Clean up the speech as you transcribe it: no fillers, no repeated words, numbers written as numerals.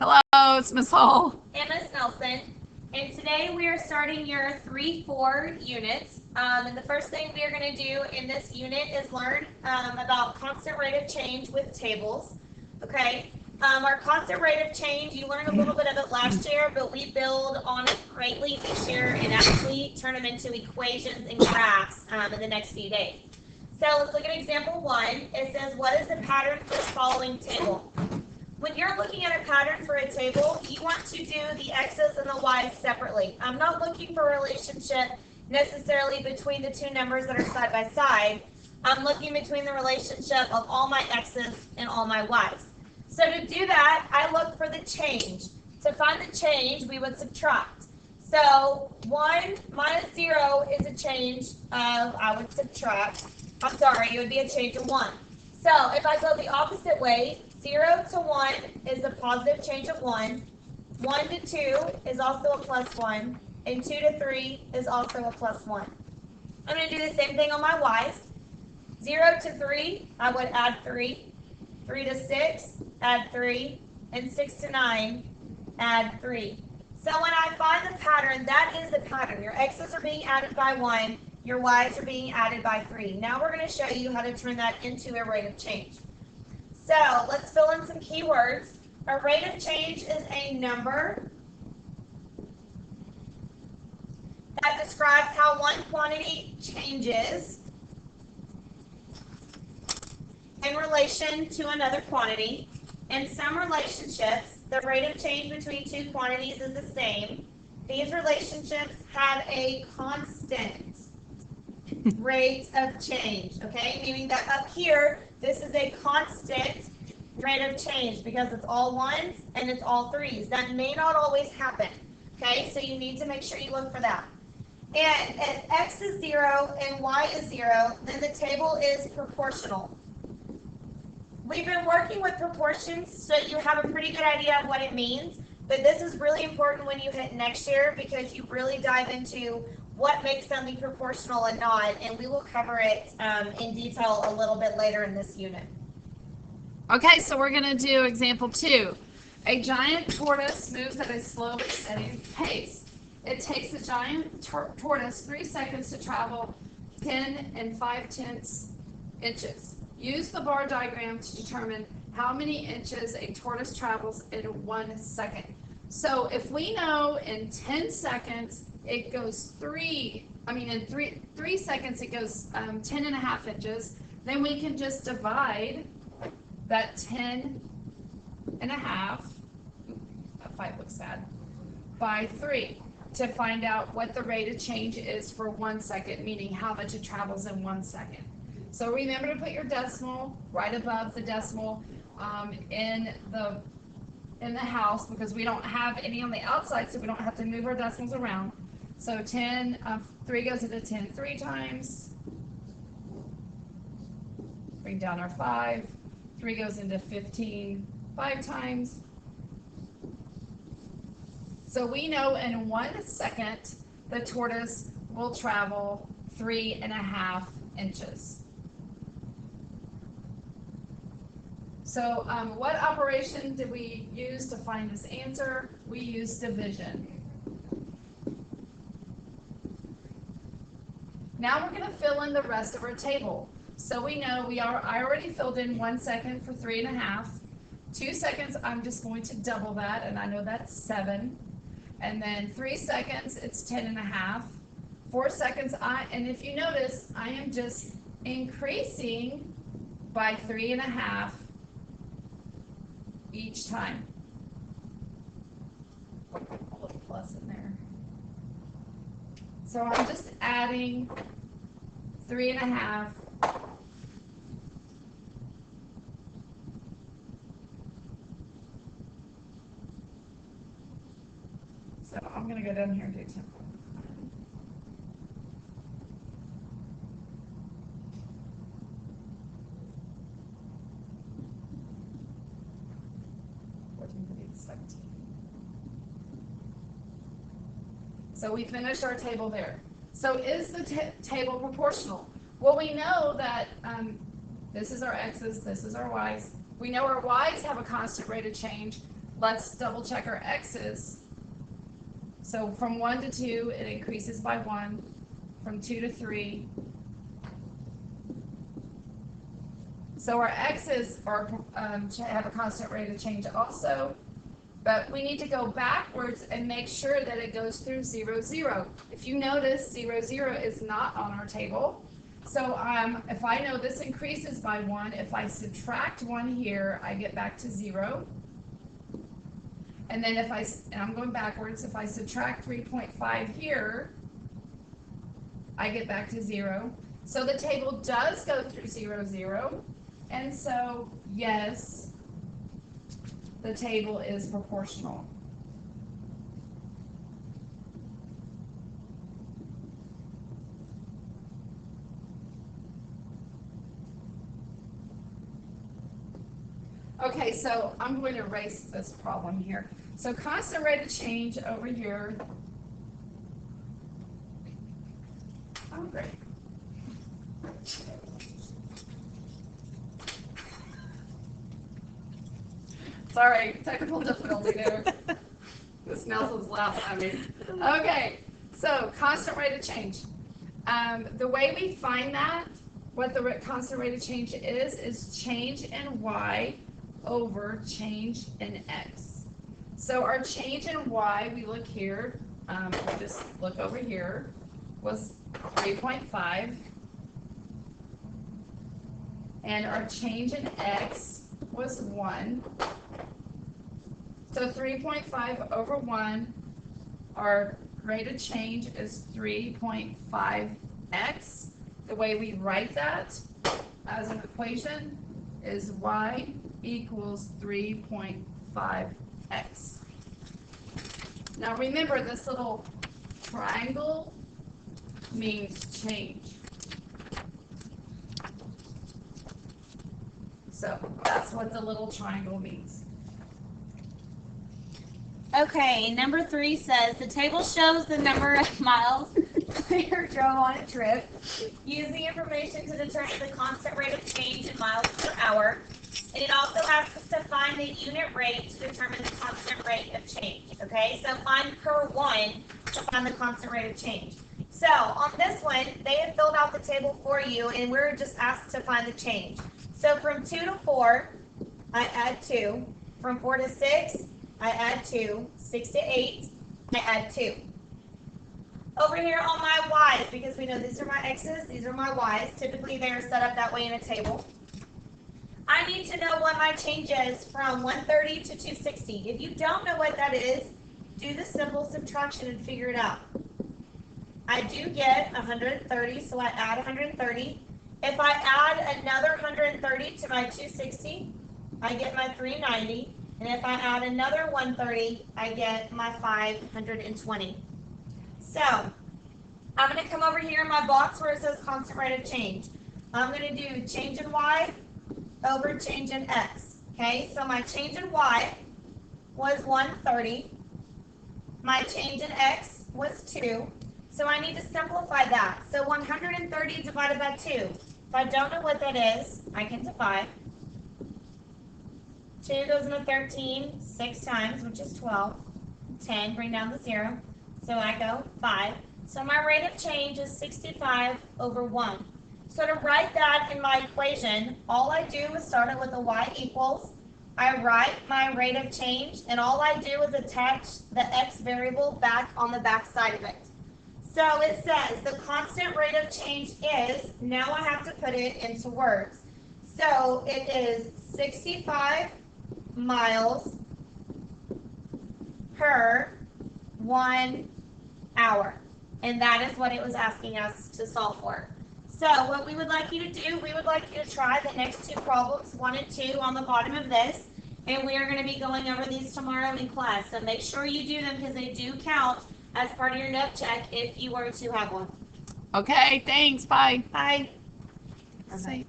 Hello, it's Miss Hall. And Miss Nelson. And today we are starting your 3-4 units. And the first thing we are going to do in this unit is learn about constant rate of change with tables. Okay. Our constant rate of change, you learned a little bit of it last year, but we build on it greatly this year and actually turn them into equations and graphs in the next few days. So let's look at example 1. It says, what is the pattern for the following table? When you're looking at a pattern for a table, you want to do the x's and the y's separately. I'm not looking for a relationship necessarily between the two numbers that are side by side. I'm looking between the relationship of all my x's and all my y's. So to do that, I look for the change. To find the change, we would subtract. So 1 minus 0 is a change of, I would subtract, it would be a change of 1. So if I go the opposite way, 0 to 1 is a positive change of 1. 1 to 2 is also a plus 1. And 2 to 3 is also a plus 1. I'm going to do the same thing on my y's. 0 to 3, I would add 3. 3 to 6, add 3. And 6 to 9, add 3. So when I find the pattern, that is the pattern. Your x's are being added by 1. Your y's are being added by 3. Now we're going to show you how to turn that into a rate of change. So let's fill in some keywords. A rate of change is a number that describes how one quantity changes in relation to another quantity. In some relationships, the rate of change between two quantities is the same. These relationships have a constant rate of change, okay? Meaning that up here, this is a constant rate of change because it's all ones and it's all threes. That may not always happen, okay? So you need to make sure you look for that. And if x is 0 and y is 0, then the table is proportional. We've been working with proportions so you have a pretty good idea of what it means, but this is really important when you hit next year because you really dive into what makes something proportional and not, and we will cover it in detail a little bit later in this unit. Okay, so we're going to do example 2. A giant tortoise moves at a slow but steady pace. It takes the giant tortoise 3 seconds to travel 10 and 5/10 inches. Use the bar diagram to determine how many inches a tortoise travels in 1 second. So if we know in 10 seconds it goes in 3 seconds it goes 10 and a half inches, then we can just divide that 10 and a half, that 5 looks bad, by 3 to find out what the rate of change is for 1 second, meaning how much it travels in 1 second. So remember to put your decimal right above the decimal in the house because we don't have any on the outside, so we don't have to move our decimals around. So 3 goes into 10 3 times. Bring down our 5. 3 goes into 15 5 times. So we know in 1 second the tortoise will travel 3.5 inches. So what operation did we use to find this answer? We used division. Now we're going to fill in the rest of our table. So we know I already filled in 1 second for 3.5. 2 seconds, I'm just going to double that, and I know that's 7. And then 3 seconds, it's 10.5. 4 seconds, and if you notice, I am just increasing by 3.5 each time. I'll put a plus in there. So I'm just adding 3.5. So I'm going to go down here and do 10. So we finished our table there. So is the table proportional? Well, we know that this is our x's, this is our y's. We know our y's have a constant rate of change. let's double check our x's. So from 1 to 2, it increases by 1. From 2 to 3. So our x's are have a constant rate of change also, but we need to go backwards and make sure that it goes through 0, 0. If you notice, 0, 0 is not on our table. So if I know this increases by 1, if I subtract 1 here, I get back to 0. And then and I'm going backwards, if I subtract 3.5 here, I get back to 0. So the table does go through 0, 0. And so, yes, the table is proportional. Okay, so I'm going to erase this problem here. So constant rate of change over here. Oh, great. Sorry, technical difficulty there. This Nelson's laughing at me. Okay, so constant rate of change. The way we find that, what the constant rate of change is change in y over change in x. So our change in y, we look here, we just look over here, was 3.5. And our change in x was 1. So 3.5 over 1, our rate of change is 3.5x. The way we write that as an equation is y equals 3.5x. Now remember, this little triangle means change. So that's what the little triangle means. Okay, number 3 says the table shows the number of miles player drove on a trip. Use the information to determine the constant rate of change in miles per hour. And it also asks us to find the unit rate to determine the constant rate of change. Okay, so find per 1 to find the constant rate of change. So on this one, they have filled out the table for you, and we're just asked to find the change. So from 2 to 4, I add 2. From 4 to 6, I add 2. 6 to 8, I add 2. Over here on my y's, because we know these are my x's, these are my y's. Typically, they are set up that way in a table. I need to know what my change is from 130 to 260. If you don't know what that is, do the simple subtraction and figure it out. I do get 130, so I add 130. If I add another 130 to my 260, I get my 390. And if I add another 130, I get my 520. So I'm going to come over here in my box where it says constant rate of change. I'm going to do change in y over change in x. Okay, so my change in y was 130. My change in x was 2. So I need to simplify that. So 130 divided by 2. If I don't know what that is, I can divide. 2 goes into 13 6 times, which is 12. 10, bring down the 0. So I go 5. So my rate of change is 65 over 1. So to write that in my equation, all I do is start it with a y equals. I write my rate of change, and all I do is attach the x variable back on the back side of it. So it says the constant rate of change is, now I have to put it into words. So it is 65 miles per 1 hour. And that is what it was asking us to solve for. So what we would like you to do, we would like you to try the next 2 problems, 1 and 2 on the bottom of this. And we are going to be going over these tomorrow in class. So make sure you do them because they do count as part of your note check if you were to have one. Okay, thanks. Bye. Bye. Bye.